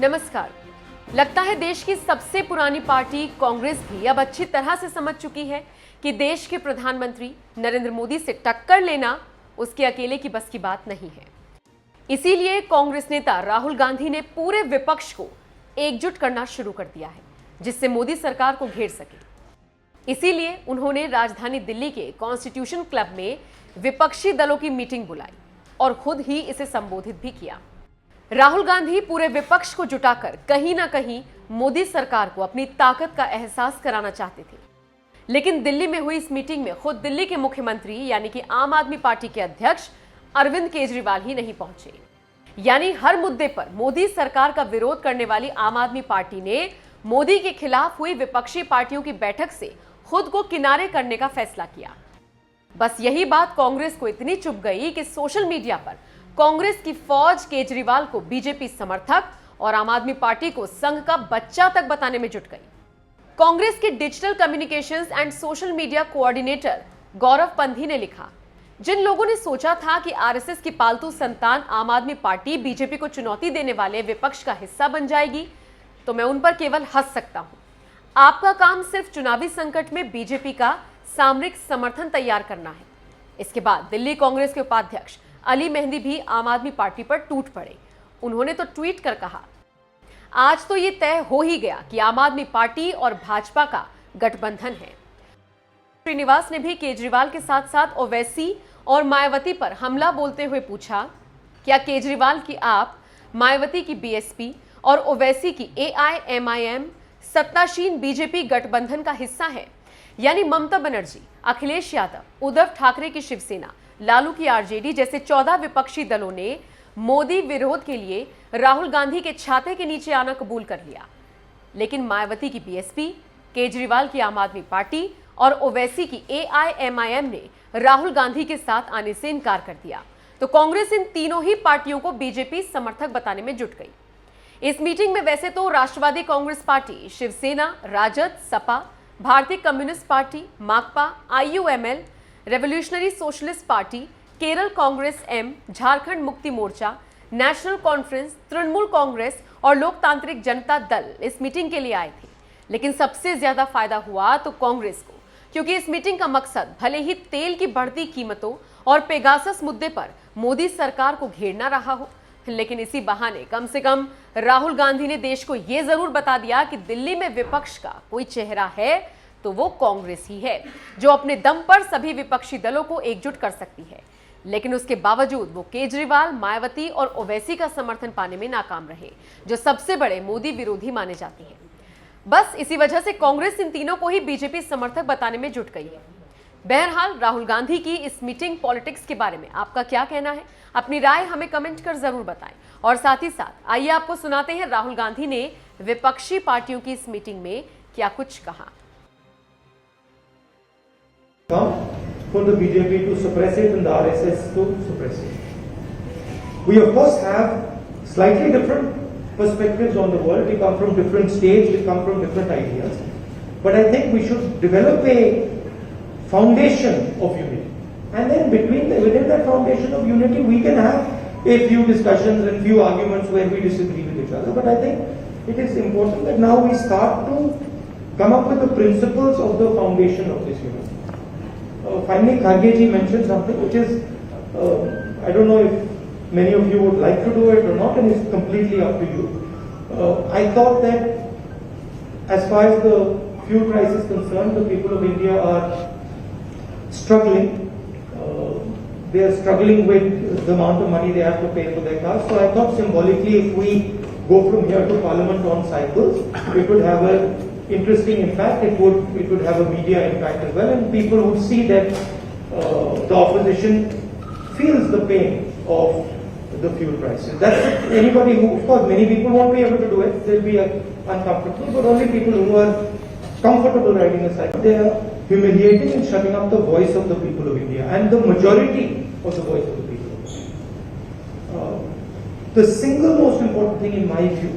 नमस्कार। लगता है देश की सबसे पुरानी पार्टी कांग्रेस भी अब अच्छी तरह से समझ चुकी है कि देश के प्रधानमंत्री नरेंद्र मोदी से टक्कर लेना उसके अकेले की बस की बात नहीं है। इसीलिए कांग्रेस नेता राहुल गांधी ने पूरे विपक्ष को एकजुट करना शुरू कर दिया है, जिससे मोदी सरकार को घेर सके। इसीलिए उन्होंने राजधानी दिल्ली के कॉन्स्टिट्यूशन क्लब में विपक्षी दलों की मीटिंग बुलाई और खुद ही इसे संबोधित भी किया। राहुल गांधी पूरे विपक्ष को जुटाकर कहीं ना कहीं मोदी सरकार को अपनी ताकत का एहसास कराना चाहते थे, लेकिन दिल्ली में हुई इस मीटिंग में खुद दिल्ली के मुख्यमंत्री यानी कि आम आदमी पार्टी के अध्यक्ष अरविंद केजरीवाल ही नहीं पहुंचे। यानी हर मुद्दे पर मोदी सरकार का विरोध करने वाली आम आदमी पार्टी ने मोदी के खिलाफ हुई विपक्षी पार्टियों की बैठक से खुद को किनारे करने का फैसला किया। बस यही बात कांग्रेस को इतनी चुभ गई कि सोशल मीडिया पर कांग्रेस की फौज केजरीवाल को बीजेपी समर्थक और आम आदमी पार्टी को संघ का बच्चा तक बताने में जुट गई। कांग्रेस के digital communications and social media coordinator Gaurav Pandhi ने लिखा, जिन लोगों ने सोचा था कि आरएसएस की पालतू संतान आम आदमी पार्टी बीजेपी को चुनौती देने वाले विपक्ष का हिस्सा बन जाएगी, तो मैं उन पर केवल हंस सकता हूं। आपका काम सिर्फ चुनावी संकट में बीजेपी का सामरिक समर्थन तैयार करना है। इसके बाद दिल्ली कांग्रेस के उपाध्यक्ष अली मेहंदी भी आम आदमी पार्टी पर टूट पड़े। उन्होंने तो ट्वीट कर कहा, आज तो ये तय हो ही गया कि आम आदमी पार्टी और भाजपा का गठबंधन है। श्रीनिवास ने भी केजरीवाल के साथ साथ ओवैसी और मायावती पर हमला बोलते हुए पूछा, क्या केजरीवाल की आप, मायावती की बीएसपी और ओवैसी की एआईएमआईएम सत्तासीन बीजेपी गठबंधन का हिस्सा है? यानी ममता बनर्जी, अखिलेश यादव, उद्धव ठाकरे की शिवसेना, लालू की आरजेडी जैसे 14 विपक्षी दलों ने मोदी विरोध के लिए राहुल गांधी के छाते के नीचे आना कबूल कर लिया। लेकिन मायावती की बीएसपी, केजरीवाल की आम आदमी पार्टी और ओवैसी की एआईएमआईएम ने राहुल गांधी के साथ आने से इनकार कर दिया। तो कांग्रेस इन तीनों ही पार्टियों को बीजेपी समर्थक बताने में जुट गई। इस मीटिंग में वैसे तो Rashtravadi Congress Party, Shivsena, Rajad, Sapa, Bharatiya Communist Party, Makapa, IUML, Revolutionary Socialist Party, Kerala Congress M, Jharkhand Mukti Morcha, National Conference, Trinamool Congress और लोकतांत्रिक जनता दल इस मीटिंग के लिए आए थे। लेकिन सबसे ज्यादा फायदा हुआ तो कांग्रेस को, क्योंकि इस मीटिंग का मकसद भले ही तेल की बढ़ती कीमतों और पेगासस मुद्दे पर मोदी सरकार को घेरना रहा हो, लेकिन इसी बहाने कम से कम राहुल गांधी ने देश को यह जरूर बता दिया कि दिल्ली में विपक्ष का कोई चेहरा है तो वो कांग्रेस ही है, जो अपने दम पर सभी विपक्षी दलों को एकजुट कर सकती है। लेकिन उसके बावजूद वो केजरीवाल, मायावती और ओवैसी का समर्थन पाने में नाकाम रहे, जो सबसे बड़े मोदी विरोधी माने जाते हैं। बस इसी वजह से कांग्रेस इन तीनों को ही बीजेपी समर्थक बताने में जुट गई है। बहरहाल राहुल गांधी की इस मीटिंग पॉलिटिक्स के बारे में आपका क्या कहना है? अपनी राय हमें कमेंट कर जरूर बताएं। और साथ ही साथ आइए आपको सुनाते हैं राहुल गांधी ने विपक्षी पार्टियों की इस मीटिंग में क्या कुछ कहा। For the BJP to suppress it and the RSS to suppress it. We of course have slightly different perspectives on the world. We come from different states, we come from different ideas. But I think we should develop a foundation of unity. And then within that foundation of unity, we can have a few discussions and few arguments where we disagree with each other. But I think it is important that now we start to come up with the principles of the foundation of this unity. Finally, Kharge ji mentioned something which is, I don't know if many of you would like to do it or not, and it's completely up to you. I thought that as far as the fuel price is concerned, the people of India are struggling. They are struggling with the amount of money they have to pay for their cars. So I thought symbolically, if we go from here to Parliament on cycles, it would have a interesting impact. It would have a media impact as well, and people would see that the opposition feels the pain of the fuel prices. That's anybody who, of course, many people won't be able to do it. They'll be uncomfortable, but only people who are comfortable riding a cycle. They are humiliating and shutting up the voice of the people of India and the majority of the voice of the people of India. The single most important thing in my view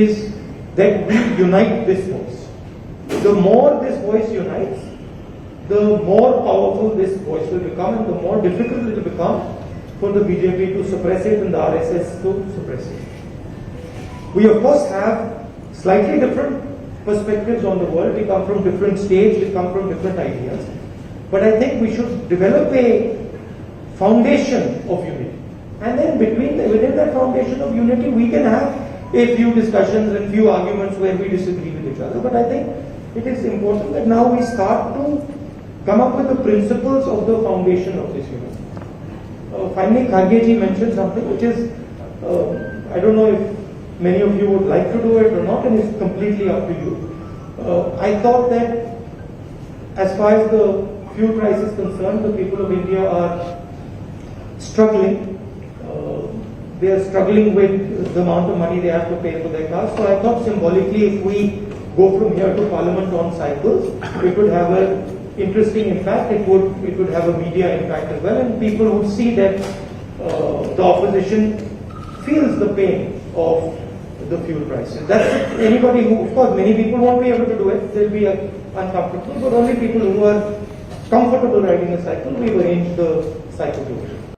is that we unite this voice. The more this voice unites, the more powerful this voice will become and the more difficult it will become for the BJP to suppress it and the RSS to suppress it. We of course have slightly different perspectives on the world. We come from different states, we come from different ideas. But I think we should develop a foundation of unity. And then within that foundation of unity, we can have a few discussions and few arguments where we disagree with each other. But I think it is important that now we start to come up with the principles of the foundation of this unity. Finally, Kharge ji mentioned something which is, I don't know if many of you would like to do it or not, and it's completely up to you. I thought that as far as the fuel price is concerned, the people of India are struggling. They are struggling with the amount of money they have to pay for their cars. So I thought symbolically, if we go from here to Parliament on cycles, it would have an interesting impact. It would have a media impact as well, and people would see that the opposition feels the pain of the fuel prices. That's it. Anybody who, of course, many people won't be able to do it. They'll be uncomfortable, but only people who are comfortable riding a cycle, we've arranged the cycle to it.